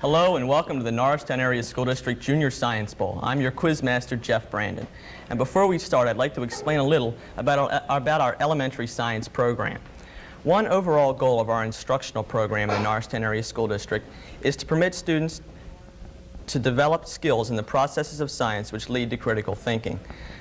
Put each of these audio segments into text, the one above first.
Hello and welcome to the Norristown Area School District Junior Science Bowl. I'm your quiz master, Jeff Brandon. And before we start, I'd like to explain a little about our elementary science program. One overall goal of our instructional program in the Norristown Area School District is to permit students to develop skills in the processes of science which lead to critical thinking.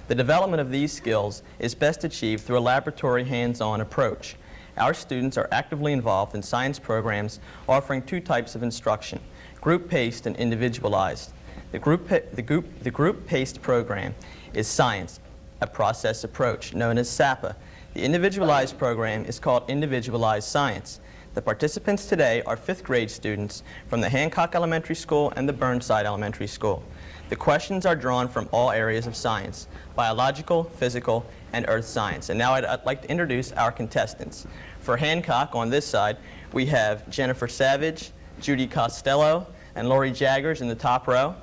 The development of these skills is best achieved through a laboratory hands-on approach. Our students are actively involved in science programs offering two types of instruction: group-paced and individualized. The group-paced program is science, a process approach known as SAPA. The individualized program is called individualized science. The participants today are 5th grade students from the Hancock Elementary School and the Burnside Elementary School. The questions are drawn from all areas of science: biological, physical, and earth science. And now I'd like to introduce our contestants. For Hancock, on this side, we have Jennifer Savage, Judy Costello, and Lori Jaggers in the top row,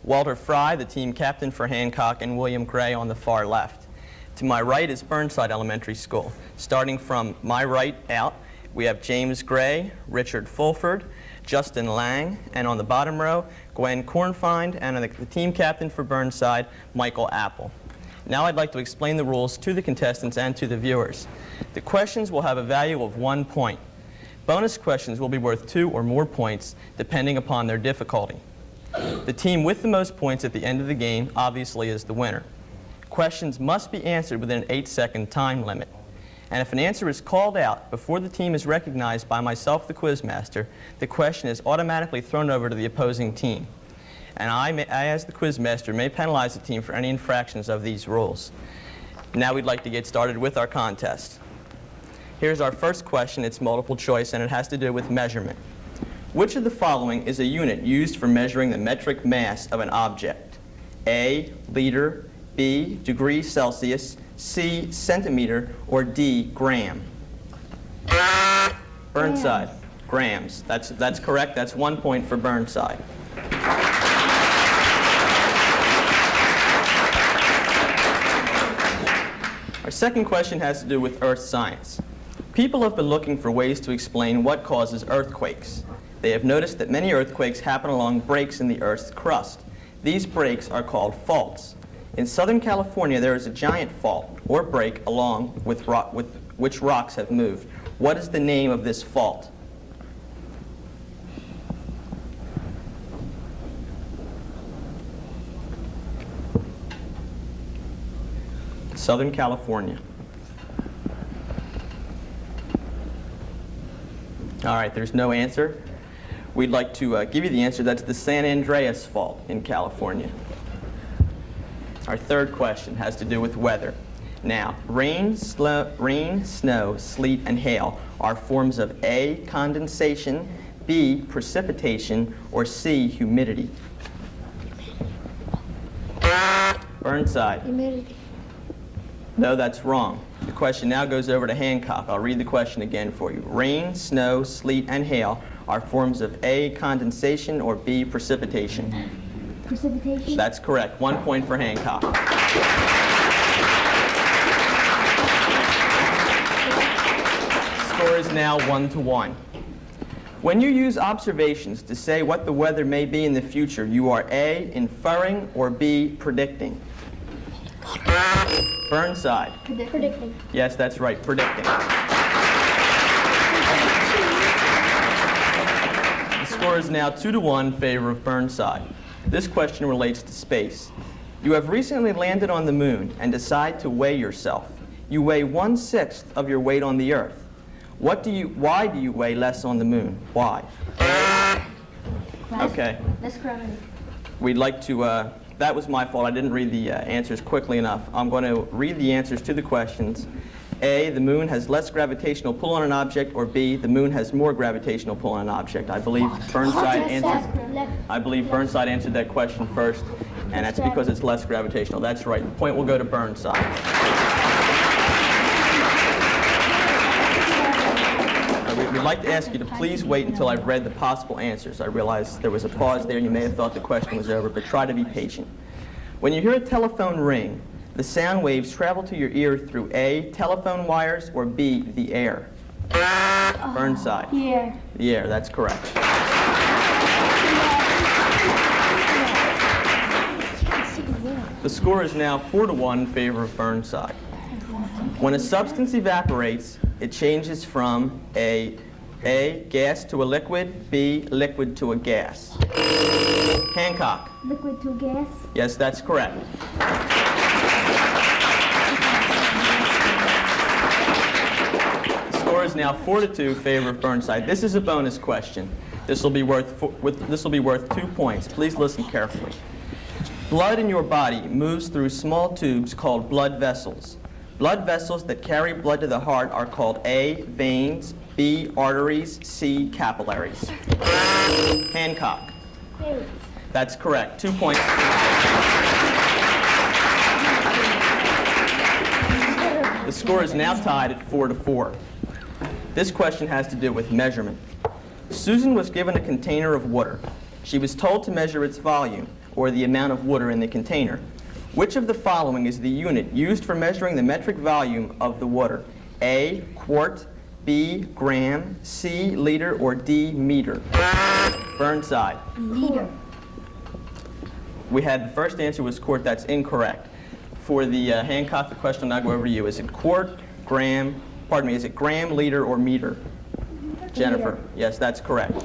Walter Fry, the team captain for Hancock, and William Gray on the far left. To my right is Burnside Elementary School. Starting from my right out, we have James Gray, Richard Fulford, Justin Lang, and on the bottom row, Gwen Kornfind, and the team captain for Burnside, Michael Apple. Now I'd like to explain the rules to the contestants and to the viewers. The questions will have a value of 1 point. Bonus questions will be worth 2 or more points, depending upon their difficulty. The team with the most points at the end of the game obviously is the winner. Questions must be answered within an 8-second time limit. And if an answer is called out before the team is recognized by myself, the quiz master, the question is automatically thrown over to the opposing team. And I, as the quiz master, may penalize the team for any infractions of these rules. Now we'd like to get started with our contest. Here's our first question. It's multiple choice, and it has to do with measurement. Which of the following is a unit used for measuring the metric mass of an object? A, liter, B, degree Celsius, C, centimeter, or D, gram? Burnside. Grams. That's correct. That's 1 point for Burnside. Our second question has to do with earth science. People have been looking for ways to explain what causes earthquakes. They have noticed that many earthquakes happen along breaks in the Earth's crust. These breaks are called faults. In Southern California, there is a giant fault, or break, along with which rocks have moved. What is the name of this fault? Southern California. All right, there's no answer. We'd like to give you the answer. That's the San Andreas Fault in California. Our third question has to do with weather. Now, rain, snow, sleet, and hail are forms of A, condensation, B, precipitation, or C, humidity. Burnside. Humidity. No, that's wrong. The question now goes over to Hancock. I'll read the question again for you. Rain, snow, sleet, and hail are forms of A, condensation, or B, precipitation. Precipitation? That's correct. 1 point for Hancock. Score is now 1-1. When you use observations to say what the weather may be in the future, you are A, inferring, or B, predicting. Burnside. Predicting. Yes, that's right, predicting. The score is now 2-1 in favor of Burnside. This question relates to space. You have recently landed on the moon and decide to weigh yourself. You weigh 1/6 of your weight on the Earth. Why do you weigh less on the moon? Why? Okay. Less gravity. We'd like to, that was my fault. I didn't read the answers quickly enough. I'm going to read the answers to the questions. A, the moon has less gravitational pull on an object, or B, the moon has more gravitational pull on an object. I believe Burnside answered that question first, and that's because it's less gravitational. That's right. The point will go to Burnside. We'd like to ask you to please wait until I've read the possible answers. I realize there was a pause there. You may have thought the question was over, but try to be patient. When you hear a telephone ring, the sound waves travel to your ear through A, telephone wires, or B, the air. Burnside. The air. The air, that's correct. The score is now 4-1 in favor of Burnside. When a substance evaporates, it changes from A, gas to a liquid, B, liquid to a gas. Hancock. Liquid to gas. Yes, that's correct. The score is now 4-2 in favor of Burnside. This is a bonus question. This will be worth 2 points. Please listen carefully. Blood in your body moves through small tubes called blood vessels. Blood vessels that carry blood to the heart are called A, veins, B, arteries, C, capillaries. Hancock. Veins. That's correct. 2 points. The score is now tied at 4-4. This question has to do with measurement. Susan was given a container of water. She was told to measure its volume, or the amount of water in the container. Which of the following is the unit used for measuring the metric volume of the water? A, quart, B, gram, C, liter, or D, meter? Burnside. Meter. We had the first answer was quart. That's incorrect. For the Hancock, the question will now go over to you. Is it quart, gram, is it gram, liter, or meter? Jennifer. Meter. Yes, that's correct.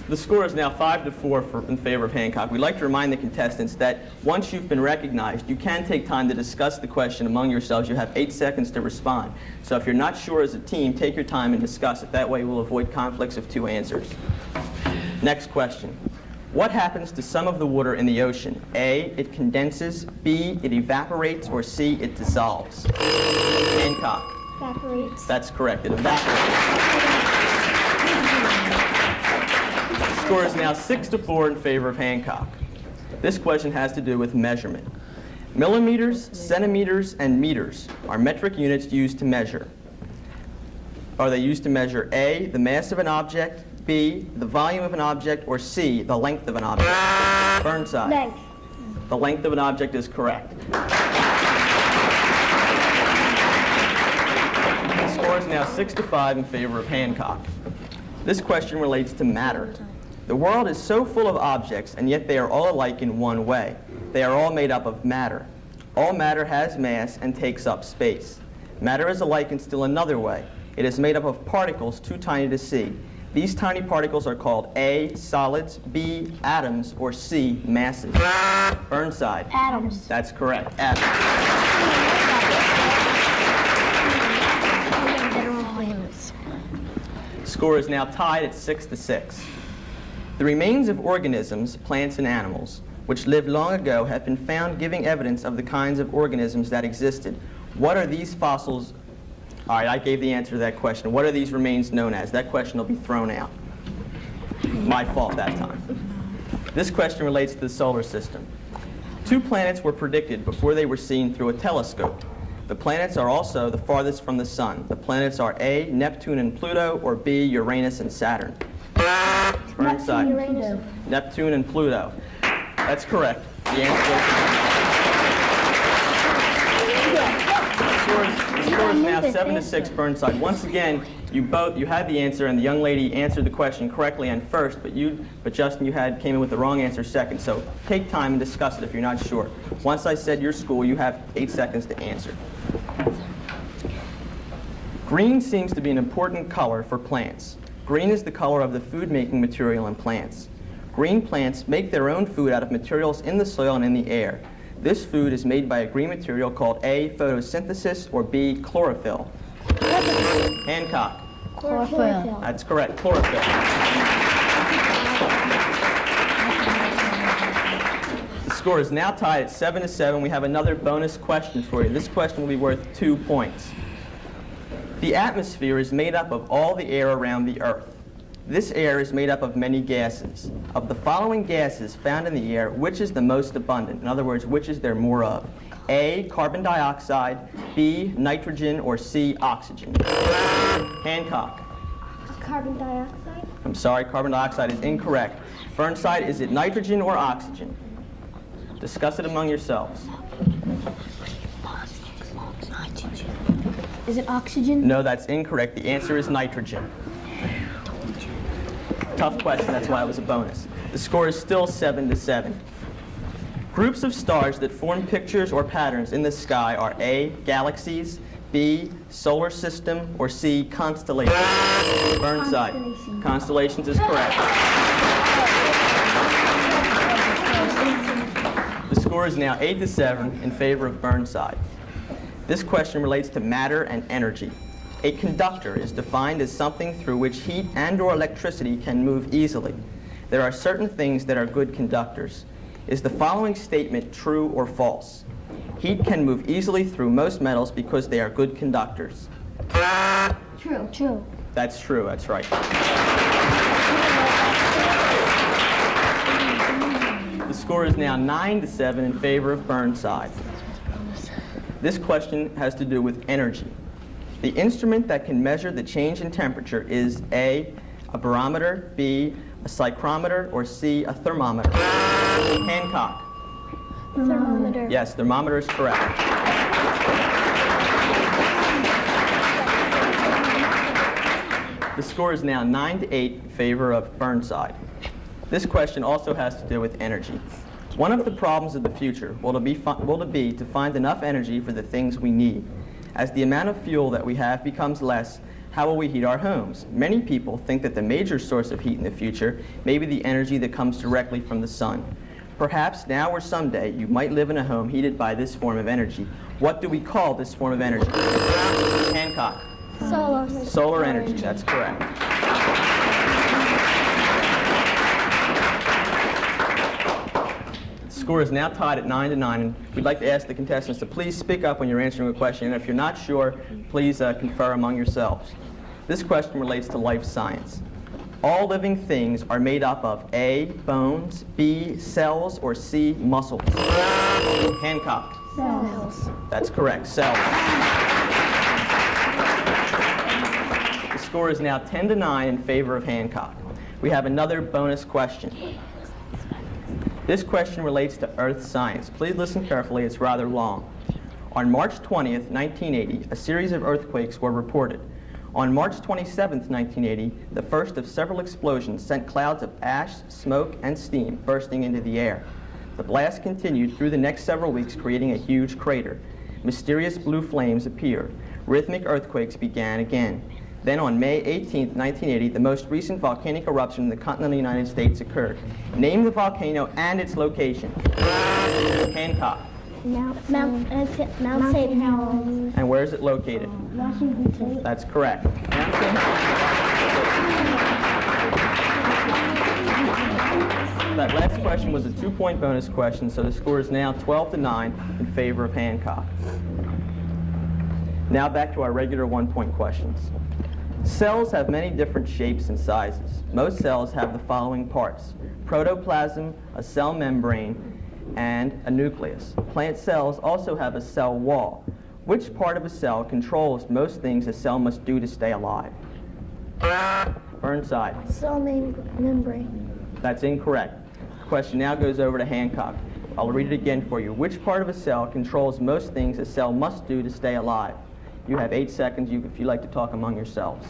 The score is now 5-4 in favor of Hancock. We'd like to remind the contestants that once you've been recognized, you can take time to discuss the question among yourselves. You have 8 seconds to respond. So if you're not sure as a team, take your time and discuss it. That way we'll avoid conflicts of 2 answers. Next question. What happens to some of the water in the ocean? A, it condenses, B, it evaporates, or C, it dissolves? Hancock. Evaporates. That's correct. It evaporates. The score is now 6-4 in favor of Hancock. This question has to do with measurement. Millimeters, centimeters, and meters are metric units used to measure. Are they used to measure A, the mass of an object, B, the volume of an object, or C, the length of an object? Burnside. Length. The length of an object is correct. The score is now 6-5 in favor of Hancock. This question relates to matter. The world is so full of objects, and yet they are all alike in one way. They are all made up of matter. All matter has mass and takes up space. Matter is alike in still another way. It is made up of particles too tiny to see. These tiny particles are called A, solids, B, atoms, or C, masses. Burnside. Atoms. That's correct. Atoms. Score is now tied at 6-6. The remains of organisms, plants, and animals, which lived long ago, have been found giving evidence of the kinds of organisms that existed. What are these fossils? All right, I gave the answer to that question. What are these remains known as? That question will be thrown out. My fault that time. This question relates to the solar system. 2 planets were predicted before they were seen through a telescope. The planets are also the farthest from the sun. The planets are A, Neptune and Pluto, or B, Uranus and Saturn. Burnside. Uranus. Neptune and Pluto. That's correct. The answer the score is now 7-6 Burnside. Once again, you had the answer, and the young lady answered the question correctly and first, but Justin, came in with the wrong answer second. So take time and discuss it if you're not sure. Once I said your school, you have 8 seconds to answer. Green seems to be an important color for plants. Green is the color of the food-making material in plants. Green plants make their own food out of materials in the soil and in the air. This food is made by a green material called A, photosynthesis, or B, chlorophyll. Hancock. Chlorophyll. That's correct, chlorophyll. The score is now tied at 7-7. We have another bonus question for you. This question will be worth 2 points. The atmosphere is made up of all the air around the Earth. This air is made up of many gases. Of the following gases found in the air, which is the most abundant? In other words, which is there more of? A, carbon dioxide, B, nitrogen, or C, oxygen? Hancock. Carbon dioxide. I'm sorry, carbon dioxide is incorrect. Burnside, is it nitrogen or oxygen? Discuss it among yourselves. Is it oxygen? No, that's incorrect. The answer is nitrogen. Tough question, that's why it was a bonus. The score is still 7-7. Groups of stars that form pictures or patterns in the sky are A, galaxies, B, solar system, or C, constellations. Burnside. Constellations is correct. The score is now 8-7 in favor of Burnside. This question relates to matter and energy. A conductor is defined as something through which heat and/or electricity can move easily. There are certain things that are good conductors. Is the following statement true or false? Heat can move easily through most metals because they are good conductors. True. True. That's true, that's right. The score is now 9-7 in favor of Burnside. This question has to do with energy. The instrument that can measure the change in temperature is A, a barometer, B, a psychrometer, or C, a thermometer. Hancock. Thermometer. Yes, thermometer is correct. The score is now 9-8 in favor of Burnside. This question also has to do with energy. One of the problems of the future will be to find enough energy for the things we need. As the amount of fuel that we have becomes less, how will we heat our homes? Many people think that the major source of heat in the future may be the energy that comes directly from the sun. Perhaps now or someday you might live in a home heated by this form of energy. What do we call this form of energy? Hancock. Solar. Solar energy, that's correct. The score is now tied at 9-9, and we'd like to ask the contestants to please speak up when you're answering a question, and if you're not sure, please confer among yourselves. This question relates to life science. All living things are made up of A, bones, B, cells, or C, muscles. Hancock. Cells. That's correct, cells. The score is now 10-9 in favor of Hancock. We have another bonus question. This question relates to earth science. Please listen carefully, it's rather long. On March 20th, 1980, a series of earthquakes were reported. On March 27th, 1980, the first of several explosions sent clouds of ash, smoke, and steam bursting into the air. The blast continued through the next several weeks, creating a huge crater. Mysterious blue flames appeared. Rhythmic earthquakes began again. Then on May 18th, 1980, the most recent volcanic eruption in the continental United States occurred. Name the volcano and its location. Hancock. Mount St. Helens. And where is it located? Washington State. That's correct. That last question was a 2-point bonus question, so the score is now 12-9 in favor of Hancock. Now back to our regular 1-point questions. Cells have many different shapes and sizes. Most cells have the following parts: protoplasm, a cell membrane, and a nucleus. Plant cells also have a cell wall. Which part of a cell controls most things a cell must do to stay alive? Burnside. Cell membrane. That's incorrect. The question now goes over to Hancock. I'll read it again for you. Which part of a cell controls most things a cell must do to stay alive? You have 8 seconds if you like to talk among yourselves.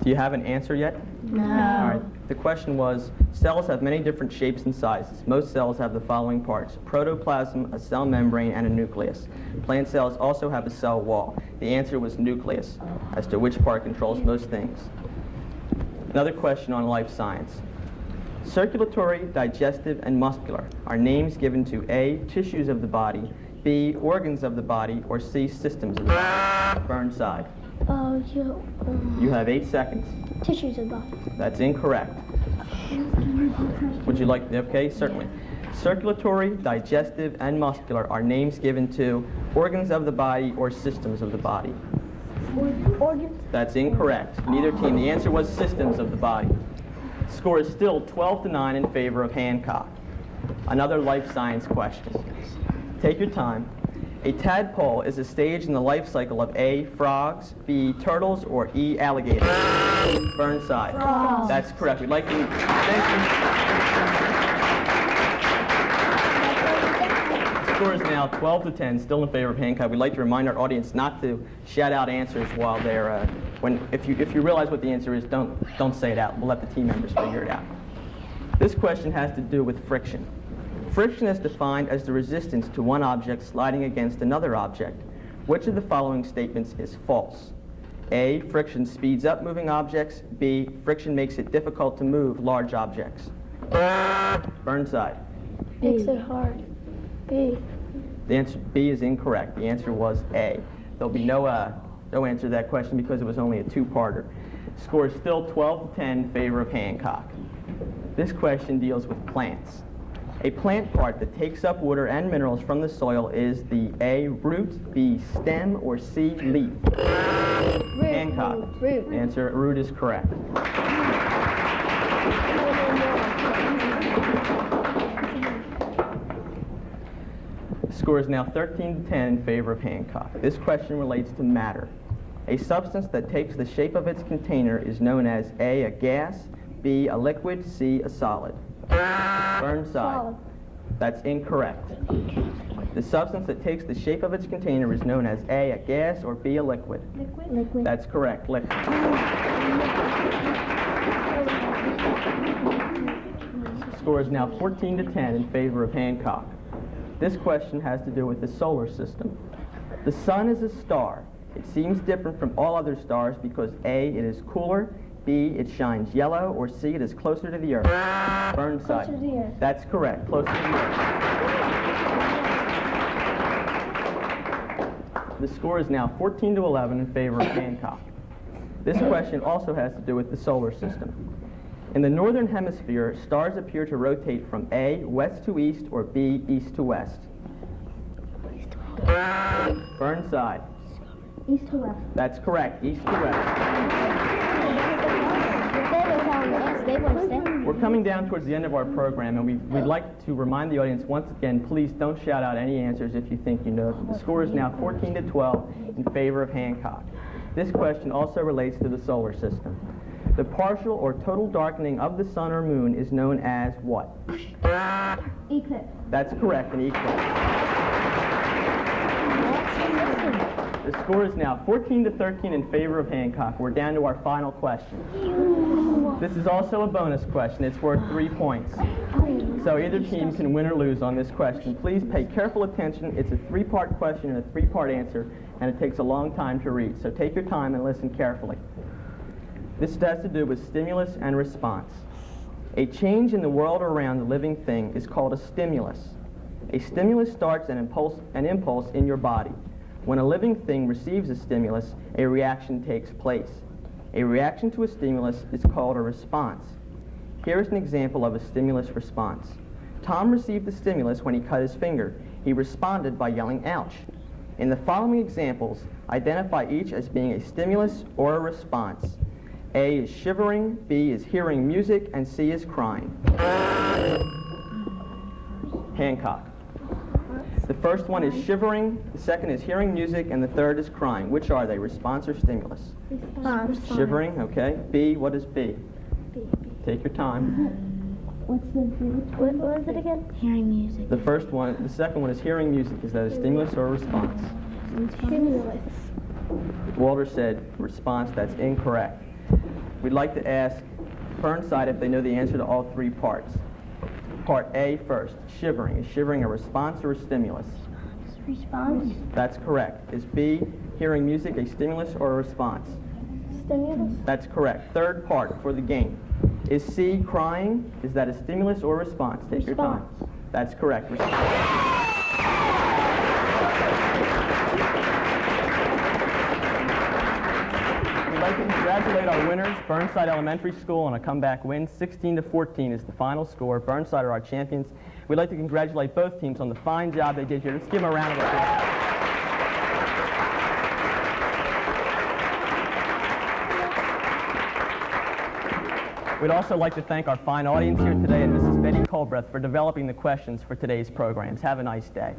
Do you have an answer yet? No. All right. The question was, cells have many different shapes and sizes. Most cells have the following parts: protoplasm, a cell membrane, and a nucleus. Plant cells also have a cell wall. The answer was nucleus, as to which part controls most things. Another question on life science. Circulatory, digestive, and muscular are names given to A, tissues of the body, B, organs of the body, or C, systems of the body. Burnside. You have 8 seconds. Tissues of the body. That's incorrect. Would you like, okay, certainly. Circulatory, digestive, and muscular are names given to organs of the body or systems of the body. Organs. That's incorrect. Neither team. The answer was systems of the body. Score is still 12-9 in favor of Hancock. Another life science question. Take your time. A tadpole is a stage in the life cycle of A, frogs, B, turtles, or E, alligators. Burnside. Frogs. That's correct. We'd like to thank you. score is now 12-10, still in favor of Hancock. We'd like to remind our audience not to shout out answers while they're, if you realize what the answer is, don't say it out. We'll let the team members figure it out. This question has to do with friction. Friction is defined as the resistance to one object sliding against another object. Which of the following statements is false? A, friction speeds up moving objects. B, friction makes it difficult to move large objects. Burnside. Makes it hard. B. The answer B is incorrect. The answer was A. There'll be no answer to that question because it was only a two-parter. Score is still 12-10 in favor of Hancock. This question deals with plants. A plant part that takes up water and minerals from the soil is the A, root, B, stem, or C, leaf. Root. Hancock. Root. Answer, root is correct. The score is now 13-10 in favor of Hancock. This question relates to matter. A substance that takes the shape of its container is known as A, a gas, B, a liquid, C, a solid. Burnside. Solid. That's incorrect. The substance that takes the shape of its container is known as A, a gas, or B, a liquid. Liquid. That's correct, liquid. Score is now 14-10 in favor of Hancock. This question has to do with the solar system. The sun is a star. It seems different from all other stars because A, it is cooler, B, it shines yellow, or C, it is closer to the Earth. Burnside. Closer to the Earth. That's correct, closer to the Earth. The score is now 14-11 in favor of Hancock. This question also has to do with the solar system. In the northern hemisphere, stars appear to rotate from A, west to east, or B, east to west. Burnside. East to west. That's correct, east to west. We're coming down towards the end of our program, and we'd like to remind the audience once again, please don't shout out any answers if you think you know them. The score is now 14-12 in favor of Hancock. This question also relates to the solar system. The partial or total darkening of the sun or moon is known as what? Eclipse. That's correct, an eclipse. The score is now 14-13 in favor of Hancock. We're down to our final question. This is also a bonus question. It's worth 3 points. So either team can win or lose on this question. Please pay careful attention. It's a 3-part question and a 3-part answer, and it takes a long time to read. So take your time and listen carefully. This has to do with stimulus and response. A change in the world around the living thing is called a stimulus. A stimulus starts an impulse in your body. When a living thing receives a stimulus, a reaction takes place. A reaction to a stimulus is called a response. Here is an example of a stimulus response. Tom received the stimulus when he cut his finger. He responded by yelling, "Ouch." In the following examples, identify each as being a stimulus or a response. A is shivering, B is hearing music, and C is crying. Hancock. The first one is shivering, the second is hearing music, and the third is crying. Which are they, response or stimulus? Response. Shivering, okay. B, what is B? Take your time. What's the what was it again? Hearing music. The second one is hearing music. Is that a stimulus or a response? Stimulus. Walter said response. That's incorrect. We'd like to ask Burnside if they know the answer to all 3 parts. Part A first, shivering. Is shivering a response or a stimulus? Response. That's correct. Is B, hearing music, a stimulus or a response? Stimulus. That's correct. Third part for the game. Is C, crying? Is that a stimulus or a response? Take your time. That's correct. We'd like to congratulate our winners, Burnside Elementary School, on a comeback win. 16-14 is the final score. Burnside are our champions. We'd like to congratulate both teams on the fine job they did here. Let's give them a round of applause. We'd also like to thank our fine audience here today and Mrs. Betty Colbreth for developing the questions for today's programs. Have a nice day.